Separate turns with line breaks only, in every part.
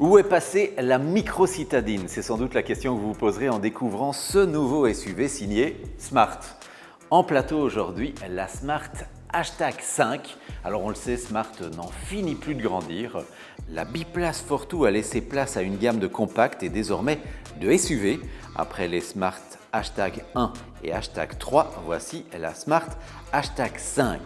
Où est passée la microcitadine? C'est sans doute la question que vous vous poserez en découvrant ce nouveau SUV signé Smart. En plateau aujourd'hui, la Smart #5. Alors on le sait, Smart n'en finit plus de grandir. La biplace Fortwo a laissé place à une gamme de compacts et désormais de SUV. Après les Smart #1 et #3, voici la Smart #5.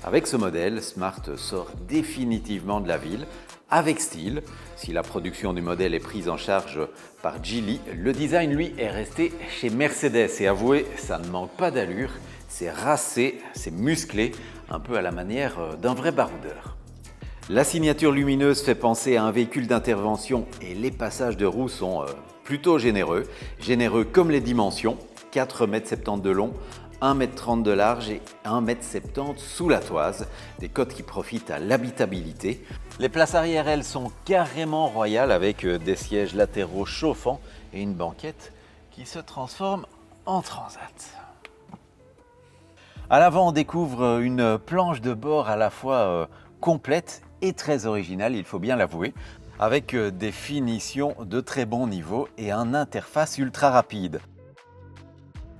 Avec ce modèle, Smart sort définitivement de la ville, avec style. Si la production du modèle est prise en charge par Geely, le design, lui, est resté chez Mercedes. Et avouez, ça ne manque pas d'allure, c'est racé, c'est musclé, un peu à la manière d'un vrai baroudeur. La signature lumineuse fait penser à un véhicule d'intervention et les passages de roues sont plutôt généreux. Généreux comme les dimensions, 4,70 m de long, 1,30 m de large et 1,70 m sous la toise, des cotes qui profitent à l'habitabilité. Les places arrière, elles, sont carrément royales avec des sièges latéraux chauffants et une banquette qui se transforme en transat. À l'avant, on découvre une planche de bord à la fois complète et très originale, il faut bien l'avouer, avec des finitions de très bon niveau et une interface ultra rapide.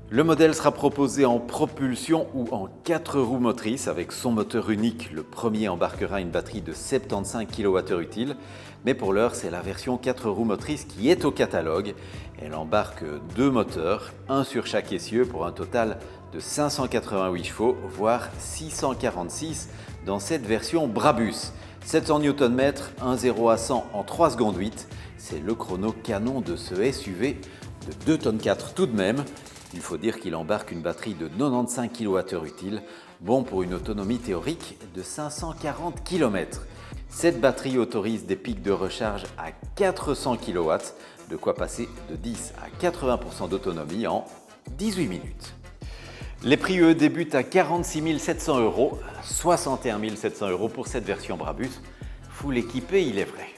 Le modèle sera proposé en propulsion ou en 4 roues motrices avec son moteur unique. Le premier embarquera une batterie de 75 kWh utile, mais pour l'heure, c'est la version 4 roues motrices qui est au catalogue. Elle embarque 2 moteurs, un sur chaque essieu pour un total de 588 chevaux, voire 646 dans cette version Brabus. 700 Nm, 1 0 à 100 en 3 secondes 8. C'est le chrono canon de ce SUV de 2,4 tonnes tout de même. Il faut dire qu'il embarque une batterie de 95 kWh utile, bon pour une autonomie théorique de 540 km. Cette batterie autorise des pics de recharge à 400 kW, de quoi passer de 10 à 80% d'autonomie en 18 minutes. Les prix, eux, débutent à 46 700 €, 61 700 € pour cette version Brabus. Full équipé, il est vrai.